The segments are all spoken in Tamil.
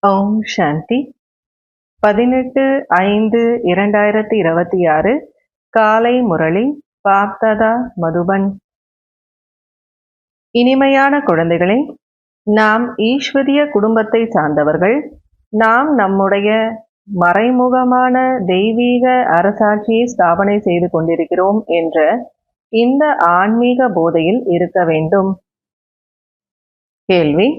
ஓம் சாந்தி. 18/5/2026 காலை முரளி பாப்தாதா மதுபன். இனிமையான குழந்தைகளே, நாம் ஈஸ்வரிய குடும்பத்தை சார்ந்தவர்கள். நாம் நம்முடைய மறைமுகமான தெய்வீக அரசாட்சியை ஸ்தாபனை செய்து கொண்டிருக்கிறோம் என்ற இந்த ஆன்மீக போதையில் இருக்க வேண்டும். கேள்வி: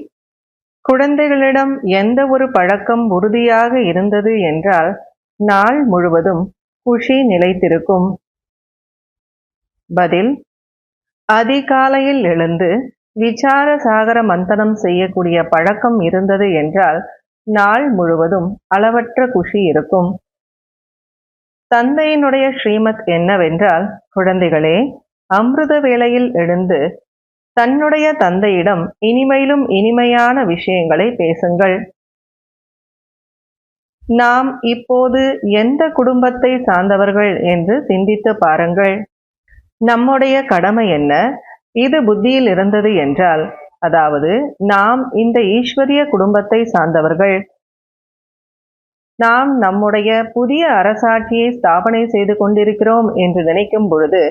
குழந்தைகளிடம் எந்த ஒரு பழக்கம் உறுதியாக இருந்தது என்றால் நாள் முழுவதும் குஷி நிலைத்திருக்கும். பதில்: அதிகாலையில் எழுந்து விசார சாகர மந்தனம் செய்யக்கூடிய பழக்கம் இருந்தது என்றால் நாள் முழுவதும் அளவற்ற குஷி இருக்கும். தந்தையினுடைய ஸ்ரீமத் என்னவென்றால், குழந்தைகளே, அமிர்த வேளையில் எழுந்து தன்னுடைய தந்தையிடம் இனிமையிலும் இனிமையான விஷயங்களை பேசுங்கள். நாம் இப்போது எந்த குடும்பத்தை சார்ந்தவர்கள் என்று சிந்தித்து பாருங்கள். நம்முடைய கடமை என்ன? இது புத்தியில் இருந்தது என்றால், அதாவது நாம் இந்த ஈஸ்வரிய குடும்பத்தை சார்ந்தவர்கள். நாம் நம்முடைய புதிய அரசாட்சியை ஸ்தாபனை செய்து கொண்டிருக்கிறோம் என்று நினைக்கும் பொழுது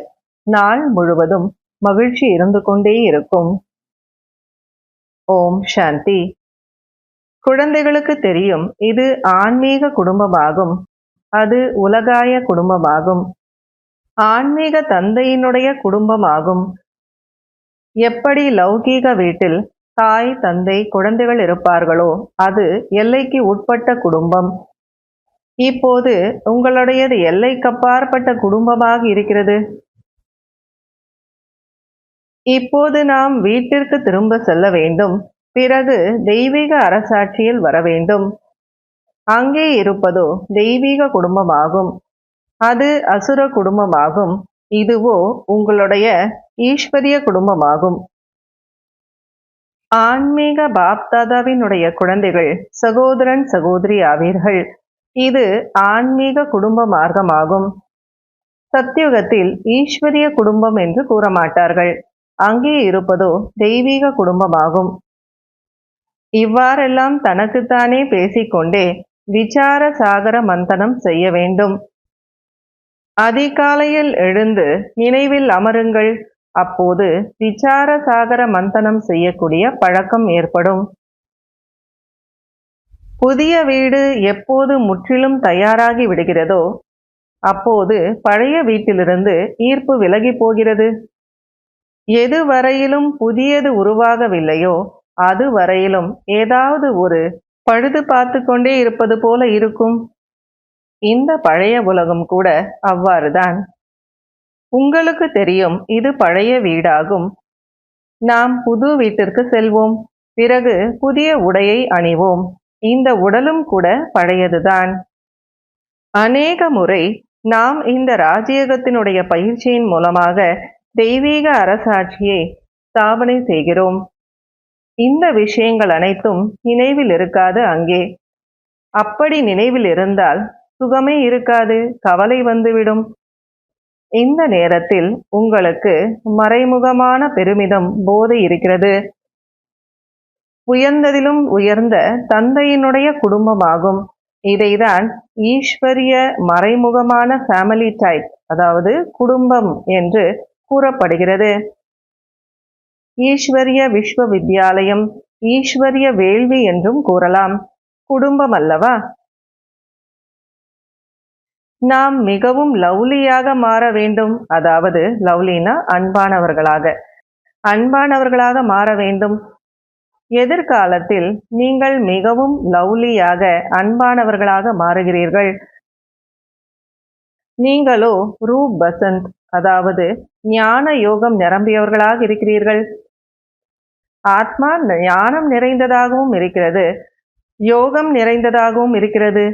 நாள் முழுவதும் மகிழ்ச்சி இருந்து கொண்டே இருக்கும். ஓம் சாந்தி. குழந்தைகளுக்கு தெரியும், இது ஆன்மீக குடும்பமாகும், அது உலகாய குடும்பமாகும், ஆன்மீக தந்தையினுடைய குடும்பமாகும். எப்படி லௌகீக வீட்டில் தாய் தந்தை குழந்தைகள் இருப்பார்களோ அது எல்லைக்கு உட்பட்ட குடும்பம். இப்போது உங்களுடையது எல்லைக்கப்பாற்பட்ட குடும்பமாக இருக்கிறது. இப்போது நாம் வீட்டிற்கு திரும்ப செல்ல வேண்டும். பிறகு தெய்வீக அரசாட்சியில் வர வேண்டும். அங்கே இருப்பதோ தெய்வீக குடும்பமாகும், அது அசுர குடும்பமாகும். இதுவோ உங்களுடைய ஈஸ்வரிய குடும்பமாகும். ஆன்மீக பாப்தாதாவினுடைய குழந்தைகள் சகோதரன் சகோதரி ஆவீர்கள். இது ஆன்மீக குடும்ப மார்க்கமாகும். சத்யுகத்தில் ஈஸ்வரிய குடும்பம் என்று கூற மாட்டார்கள். அங்கே இருப்பதோ தெய்வீக குடும்பமாகும். இவ்வாறெல்லாம் தனக்குத்தானே பேசிக்கொண்டே விசார சாகர மந்தனம் செய்ய வேண்டும். அதிகாலையில் எழுந்து நினைவில் அமருங்கள். அப்போது விசார சாகர மந்தனம் செய்யக்கூடிய பழக்கம் ஏற்படும். புதிய வீடு எப்போது முற்றிலும் தயாராகி விடுகிறதோ அப்போது பழைய வீட்டிலிருந்து ஈர்ப்பு விலகி போகிறது. எது வரையிலும் புதியது உருவாகவில்லையோ அது வரையிலும் ஏதாவது ஒரு பழுது பார்த்து கொண்டே இருப்பது போல இருக்கும். இந்த பழைய உலகம் கூட அவ்வாறுதான். உங்களுக்கு தெரியும், இது பழைய வீடாகும். நாம் புது வீட்டிற்கு செல்வோம். பிறகு புதிய உடையை அணிவோம். இந்த உடலும் கூட பழையதுதான். அநேக முறை நாம் இந்த ராஜயோகத்தினுடைய பயிற்சியின் மூலமாக தெய்வீக அரசாட்சியை ஸ்தாபனை செய்கிறோம். இந்த விஷயங்கள் அனைத்தும் நினைவில் இருக்காது. அங்கே அப்படி நினைவில் இருந்தால் சுகமே இருக்காது, கவலை வந்துவிடும். இந்த நேரத்தில் உங்களுக்கு மறைமுகமான பெருமிதம் போதை இருக்கிறது. உயர்ந்ததிலும் உயர்ந்த தந்தையினுடைய குடும்பமாகும். இதைதான் ஈஸ்வரிய மறைமுகமான ஃபேமிலி டைப், அதாவது குடும்பம் என்று கூறப்படுகிறது. ஈஸ்வரிய விஸ்வவித்யாலயம், ஈஸ்வரிய வேள்வி என்றும் கூறலாம். குடும்பம் அல்லவா? நாம் மிகவும் லவ்லியாக மாற வேண்டும். அதாவது லவ்லினா அன்பானவர்களாக மாற வேண்டும். எதிர்காலத்தில் நீங்கள் மிகவும் லவ்லியாக அன்பானவர்களாக மாறுகிறீர்கள். நீங்களோ ரூப் பசந்த், அதாவது ஞான யோகம் நிரம்பியவர்களாக இருக்கிறீர்கள். ஆத்மா ஞானம் நிறைந்ததாகவும் இருக்கிறது, யோகம் நிறைந்ததாகவும் இருக்கிறது.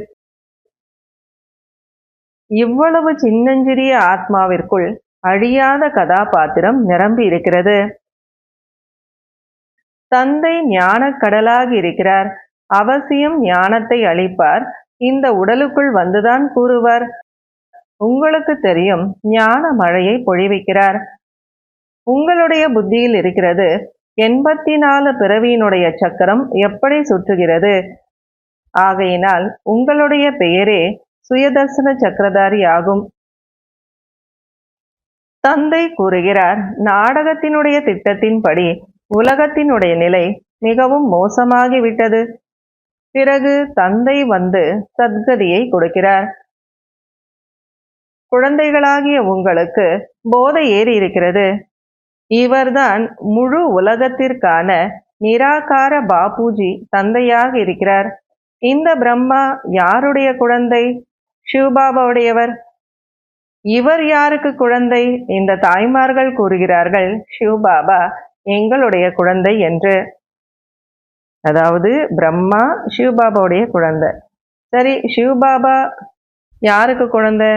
இவ்வளவு சின்னஞ்சிறிய ஆத்மாவிற்குள் அழியாத கதாபாத்திரம் நிரம்பி இருக்கிறது. தந்தை ஞான கடலாக இருக்கிறார். அவசியம் ஞானத்தை அளிப்பார். இந்த உடலுக்குள் வந்துதான் கூறுவார். உங்களுக்கு தெரியும், ஞான மழையை பொழிவிக்கிறார். உங்களுடைய புத்தியில் இருக்கிறது 84 பிறவியினுடைய சக்கரம் எப்படி சுற்றுகிறது. ஆகையினால் உங்களுடைய பெயரே சுயதர்சன சக்கரதாரி ஆகும். தந்தை கூறுகிறார், நாடகத்தினுடைய திட்டத்தின்படி உலகத்தினுடைய நிலை மிகவும் மோசமாகிவிட்டது. பிறகு தந்தை வந்து சத்கதியை கொடுக்கிறார். குழந்தைகளாகிய உங்களுக்கு போதை ஏறி இருக்கிறது. இவர்தான் முழு உலகத்திற்கான நிராகார பாபுஜி தந்தையாக இருக்கிறார். இந்த பிரம்மா யாருடைய குழந்தை? சிவபாபாவுடையவர். இவர் யாருக்கு குழந்தை? இந்த தாய்மார்கள் கூறுகிறார்கள், சிவபாபா எங்களுடைய குழந்தை என்று. அதாவது பிரம்மா சிவபாபாவுடைய குழந்தை. சரி, சிவபாபா யாருக்கு குழந்தை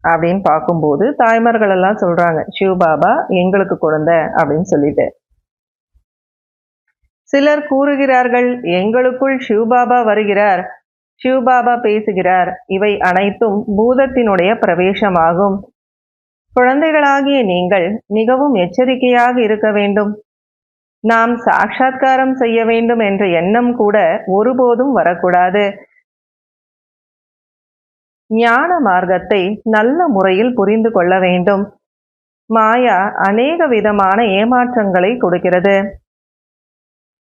அப்படின்னு பார்க்கும்போது தாய்மார்கள் எல்லாம் சொல்றாங்க, சிவபாபா எங்களுக்கு குழந்தை அப்படின்னு சொல்லிட்டு. சிலர் கூறுகிறார்கள், எங்களுக்குள் சிவபாபா வருகிறார், சிவபாபா பேசுகிறார். இவை அனைத்தும் பூதத்தினுடைய பிரவேசமாகும். குழந்தைகளாகிய நீங்கள் மிகவும் எச்சரிக்கையாக இருக்க வேண்டும். நாம் சாட்சாத்காரம் செய்ய வேண்டும் என்ற எண்ணம் கூட ஒருபோதும் வரக்கூடாது. ஞான மார்க்கத்தை நல்ல முறையில் புரிந்து கொள்ள வேண்டும். மாயா அநேக விதமான ஏமாற்றங்களை கொடுக்கிறது.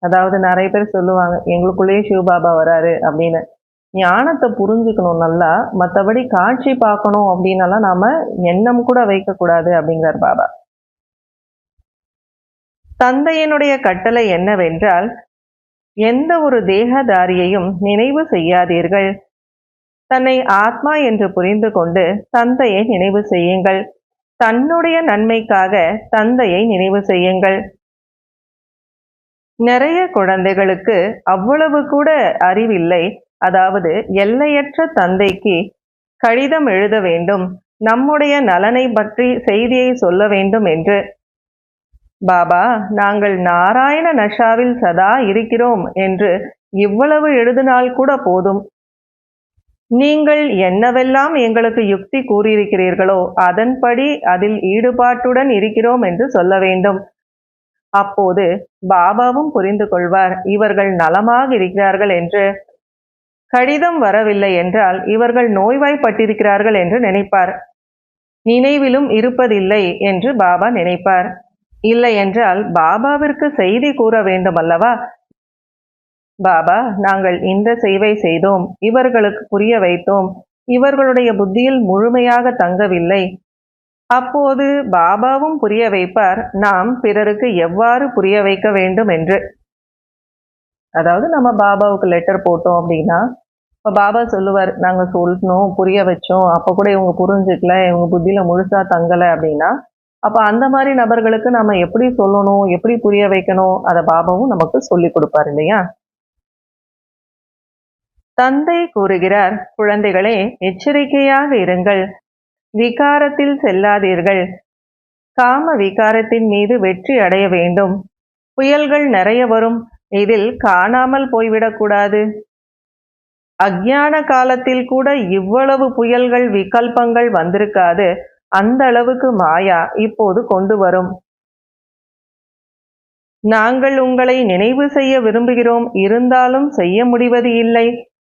அதாவது நிறைய பேர் சொல்லுவாங்க, எங்களுக்குள்ளேயே சிவபாபா வராரு அப்படின்னு. ஞானத்தை புரிஞ்சுக்கணும் நல்லா, மற்றபடி காட்சி பார்க்கணும் அப்படின்னலாம் நாம எண்ணம் கூட வைக்கக்கூடாது அப்படிங்கிறார் பாபா. தந்தையினுடைய கட்டளை என்னவென்றால், எந்த ஒரு தேகதாரியையும் நினைவு செய்யாதீர்கள். தன்னை ஆத்மா என்று புரிந்து கொண்டு தந்தையை நினைவு செய்யுங்கள். தன்னுடைய நன்மைக்காக தந்தையை நினைவு செய்யுங்கள். நிறைய குழந்தைகளுக்கு அவ்வளவு கூட அறிவில்லை. அதாவது எல்லையற்ற தந்தைக்கு கடிதம் எழுத வேண்டும், நம்முடைய நலனை பற்றி செய்தியை சொல்ல வேண்டும் என்று. பாபா, நாங்கள் நாராயண நஷாவில் சதா இருக்கிறோம் என்று இவ்வளவு எழுதினால் கூட போதும். நீங்கள் என்னவெல்லாம் எங்களுக்கு யுக்தி கூறியிருக்கிறீர்களோ அதன்படி அதில் ஈடுபாட்டுடன் இருக்கிறோம் என்று சொல்ல வேண்டும். அப்போது பாபாவும் புரிந்து கொள்வார், இவர்கள் நலமாக இருக்கிறார்கள் என்று. கடிதம் வரவில்லை என்றால் இவர்கள் நோய்வாய்ப்பட்டிருக்கிறார்கள் என்று நினைப்பார். நினைவிலும் இருப்பதில்லை என்று பாபா நினைப்பார். இல்லை என்றால் பாபாவிற்கு செய்தி கூற வேண்டும் அல்லவா? பாபா, நாங்கள் இந்த சேவை செய்தோம், இவர்களுக்கு புரிய வைத்தோம், இவர்களுடைய புத்தியில் முழுமையாக தங்கவில்லை. அப்போது பாபாவும் புரிய வைப்பார், நாம் பிறருக்கு எவ்வாறு புரிய வைக்க வேண்டும் என்று. அதாவது நம்ம பாபாவுக்கு லெட்டர் போட்டோம் அப்படின்னா, இப்போ பாபா சொல்லுவார், நாங்கள் சொல்லணும், புரிய வச்சோம், அப்போ கூட இவங்க புரிஞ்சுக்கல, இவங்க புத்தியில முழுசா தங்கலை அப்படின்னா, அப்போ அந்த மாதிரி நபர்களுக்கு நம்ம எப்படி சொல்லணும், எப்படி புரிய வைக்கணும், அதை பாபாவும் நமக்கு சொல்லி கொடுப்பார் இல்லையா? தந்தை கூறுகிறார், குழந்தைகளே, எச்சரிக்கையாக இருங்கள், விகாரத்தில் செல்லாதீர்கள். காம விகாரத்தின் மீது வெற்றி அடைய வேண்டும். புயல்கள் நிறைய வரும், இதில் காணாமல் போய்விடக்கூடாது. அஞ்ஞான காலத்தில் கூட இவ்வளவு புயல்கள் விகல்பங்கள் வந்திருக்காது. அந்த அளவுக்கு மாயா இப்போது கொண்டு வரும். நாங்கள் உங்களை நினைவு செய்ய விரும்புகிறோம், இருந்தாலும் செய்ய முடிவது இல்லை.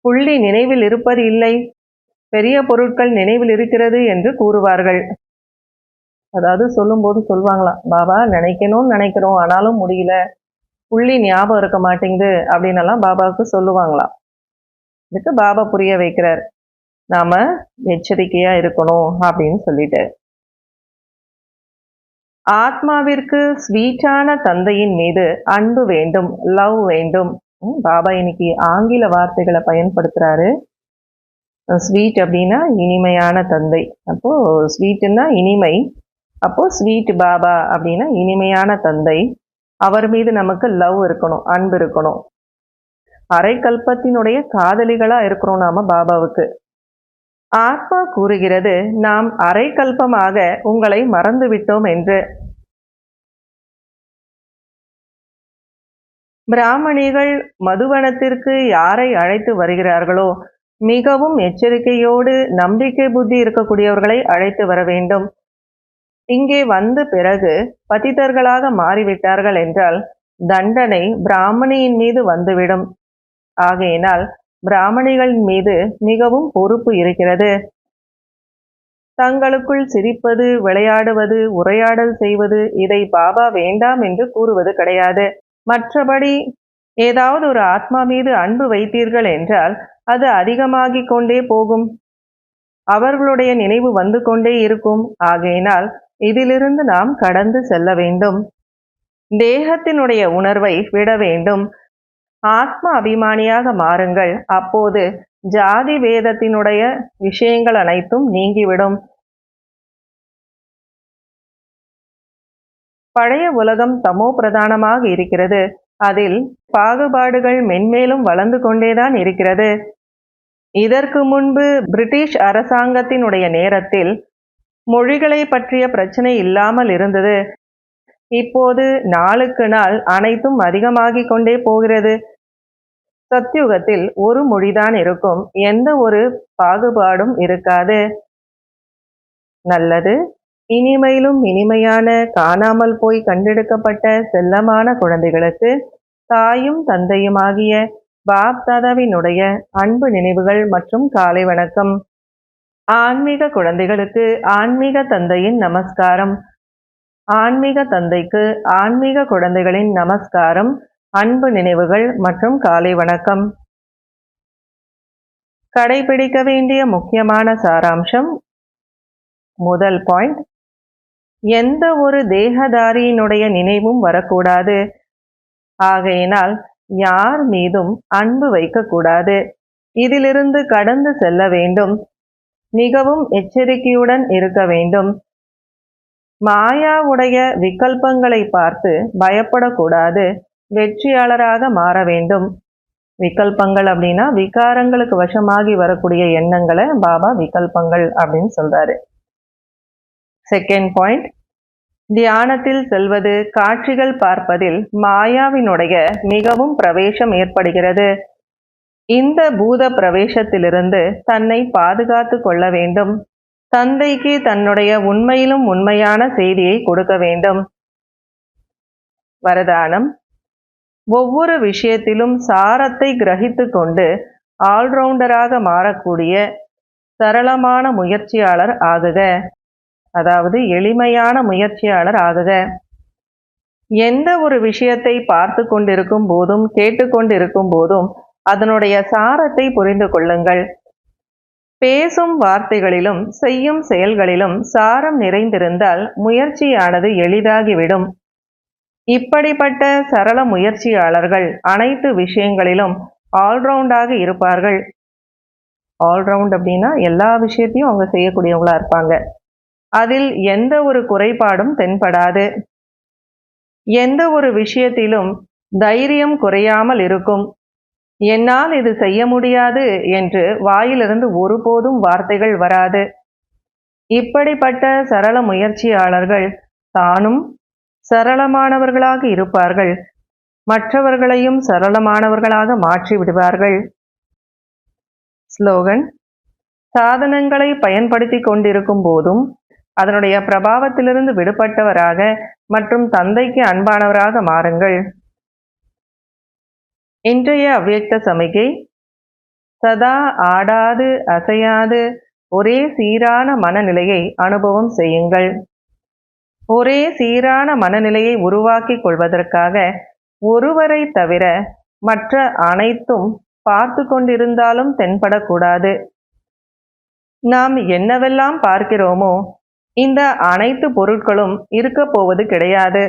புள்ளி நினைவில் இருப்பது இல்லை, பெரிய பொருட்கள் நினைவில் இருக்கிறது என்று கூறுவார்கள். அதாவது சொல்லும்போது சொல்லுவாங்களாம், பாபா நினைக்கணும்னு நினைக்கிறோம், ஆனாலும் முடியல, புள்ளி ஞாபகம் இருக்க மாட்டேங்குது அப்படின்னலாம் பாபாவுக்கு சொல்லுவாங்களாம். இதுக்கு பாபா புரிய வைக்கிறார், நாம எச்சரிக்கையா இருக்கணும் அப்படின்னு சொல்லிட்டு. ஆத்மாவிற்கு ஸ்வீட்டான தந்தையின் மீது அன்பு வேண்டும், லவ் வேண்டும். பாபா இன்னைக்கு ஆங்கில வார்த்தைகளை பயன்படுத்துறாரு. ஸ்வீட் அப்படின்னா இனிமையான தந்தை, அப்போ ஸ்வீட்டுன்னா இனிமை, அப்போ ஸ்வீட் பாபா அப்படின்னா இனிமையான தந்தை. அவர் மீது நமக்கு லவ் இருக்கணும், அன்பு இருக்கணும். அரை கல்பத்தினுடைய காதலிகளா இருக்கிறோம் நாம பாபாவுக்கு. ஆத்மா கூறுகிறது, நாம் அரை கல்பமாக உங்களை மறந்து விட்டோம் என்று. பிராமணிகள் மதுவனத்திற்கு யாரை அழைத்து வருகிறார்களோ மிகவும் எச்சரிக்கையோடு நம்பிக்கை புத்தி இருக்கக்கூடியவர்களை அழைத்து வர வேண்டும். இங்கே வந்த பிறகு பதிதர்களாக மாறிவிட்டார்கள் என்றால் தண்டனை பிராமணியின் மீது வந்துவிடும். ஆகையினால் பிராமணிகளின் மீது மிகவும் பொறுப்பு இருக்கிறது. தங்களுக்குள் சிரிப்பது, விளையாடுவது, உரையாடல் செய்வது இதை பாபா வேண்டாம் என்று கூறுவது கிடையாது. மற்றபடி ஏதாவது ஒரு ஆத்மா மீது அன்பு வைத்தீர்கள் என்றால் அது அதிகமாகிக் கொண்டே போகும். அவர்களுடைய நினைவு வந்து கொண்டே இருக்கும். ஆகையினால் இதிலிருந்து நாம் கடந்து செல்ல வேண்டும். தேகத்தினுடைய உணர்வை விட வேண்டும். ஆத்ம அபிமானியாக மாறுங்கள். அப்போது ஜாதி வேதத்தினுடைய விஷயங்கள் அனைத்தும் நீங்கிவிடும். பழைய உலகம் தமோ பிரதானமாக இருக்கிறது. அதில் பாகுபாடுகள் மென்மேலும் வளர்ந்து கொண்டேதான் இருக்கிறது. இதற்கு முன்பு பிரிட்டிஷ் அரசாங்கத்தினுடைய நேரத்தில் மொழிகளை பற்றிய பிரச்சனை இல்லாமல் இருந்தது. இப்போது நாளுக்கு நாள் அனைத்தும் அதிகமாகிக் கொண்டே போகிறது. சத்யுகத்தில் ஒரு மொழிதான் இருக்கும். எந்த ஒரு பாகுபாடும் இருக்காது. நல்லது. இனிமையிலும் இனிமையான காணாமல் போய் கண்டெடுக்கப்பட்ட செல்லமான குழந்தைகளுக்கு தாயும் தந்தையுமாகிய பாப் தாதாவினுடைய அன்பு நினைவுகள் மற்றும் காலை வணக்கம். ஆன்மீக குழந்தைகளுக்கு ஆன்மீக தந்தையின் நமஸ்காரம். ஆன்மீக தந்தைக்கு ஆன்மீக குழந்தைகளின் நமஸ்காரம், அன்பு நினைவுகள் மற்றும் காலை வணக்கம். கடைபிடிக்க வேண்டிய முக்கியமான சாராம்சம். முதல் பாயிண்ட், எந்த ஒரு தேகதாரியினுடைய நினைவும் வரக்கூடாது. ஆகையினால் யார் மீதும் அன்பு வைக்கக்கூடாது. இதிலிருந்து கடந்து செல்ல வேண்டும். மிகவும் எச்சரிக்கையுடன் இருக்க வேண்டும். மாயாவுடைய விகல்பங்களை பார்த்து பயப்படக்கூடாது. வெற்றியாளராக மாற வேண்டும். விகல்பங்கள் அப்படின்னா விகாரங்களுக்கு வசமாகி வரக்கூடிய எண்ணங்களை பாபா விகல்பங்கள் அப்படின்னு சொல்றாரு. செகண்ட் பாயிண்ட், தியானத்தில் செல்வது, காட்சிகள் பார்ப்பதில் மாயாவினுடைய மிகவும் பிரவேசம் ஏற்படுகிறது. இந்த பூத பிரவேசத்திலிருந்து தன்னை பாதுகாத்து கொள்ள வேண்டும். தந்தைக்கு தன்னுடைய உண்மையிலும் உண்மையான செய்தியை கொடுக்க வேண்டும். வரதானம். ஒவ்வொரு விஷயத்திலும் சாரத்தை கிரகித்து கொண்டு ஆல்ரவுண்டராக மாறக்கூடிய சரளமான முயற்சியாளர் ஆகுக. அதாவது எளிமையான முயற்சியாளர் ஆகுக. எந்த ஒரு விஷயத்தை பார்த்து கொண்டிருக்கும் போதும் கேட்டுக்கொண்டிருக்கும் போதும் அதனுடைய சாரத்தை புரிந்து கொள்ளுங்கள். பேசும் வார்த்தைகளிலும் செய்யும் செயல்களிலும் சாரம் நிறைந்திருந்தால் முயற்சியானது எளிதாகிவிடும். இப்படிப்பட்ட சரள முயற்சியாளர்கள் அனைத்து விஷயங்களிலும் ஆல்ரவுண்டாக இருப்பார்கள். ஆல்ரவுண்ட் அப்படின்னா எல்லா விஷயத்தையும் அவங்க செய்யக்கூடியவங்களா இருப்பாங்க. அதில் எந்த ஒரு குறைபாடும் தென்படாது. எந்த ஒரு விஷயத்திலும் தைரியம் குறையாமல் இருக்கும். என்னால் இது செய்ய முடியாது என்று வாயிலிருந்து ஒருபோதும் வார்த்தைகள் வராது. இப்படிப்பட்ட சரள முயற்சியாளர்கள் தானும் சரளமானவர்களாக இருப்பார்கள். மற்றவர்களையும் சரளமானவர்களாக மாற்றி விடுவார்கள். ஸ்லோகன். சாதனங்களை பயன்படுத்தி கொண்டிருக்கும் போதும் அதனுடைய பிரபாவத்திலிருந்து விடுபட்டவராக மற்றும் தந்தைக்கு அன்பானவராக மாறுங்கள். இன்றைய அவ்யக்த சமிகை. சதா ஆடாது அசையாது ஒரே சீரான மனநிலையை அனுபவம் செய்யுங்கள். ஒரே சீரான மனநிலையை உருவாக்கிக் கொள்வதற்காக ஒருவரை தவிர மற்ற அனைத்தும் பார்த்து கொண்டிருந்தாலும் தென்படக்கூடாது. நாம் என்னவெல்லாம் பார்க்கிறோமோ இந்த அனைத்து பொருட்களும் இருக்க போவது கிடையாது.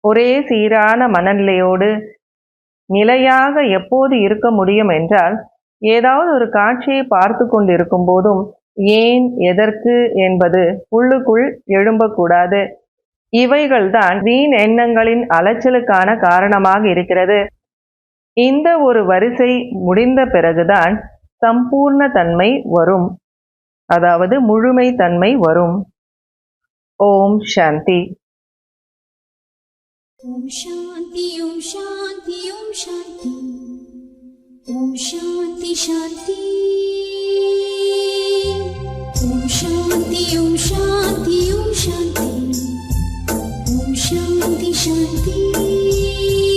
ஒரே சீரான மனநிலையோடு நிலையாக எப்போது இருக்க முடியும் என்றால், ஏதாவது ஒரு காட்சியை பார்த்து கொண்டிருக்கும் போதும் ஏன், எதற்கு என்பது உள்ளுக்குள் எழும்பக்கூடாது. இவைகள்தான் வீண் எண்ணங்களின் அலைச்சலுக்கான காரணமாக இருக்கிறது. இந்த ஒரு வரிசை முடிந்த பிறகுதான் சம்பூர்ண தன்மை வரும். அதாவது முழுமை தன்மை வரும். ஓம் சாந்தி. ஓம் சாந்தி. ஓம் சாந்தி. ஓம் சாந்தி. ஓம் சாந்தி. சாந்தி. ஓம் சாந்தி. ஓம் சாந்தி. ஓம் சாந்தி. ஓம் சாந்தி. சாந்தி.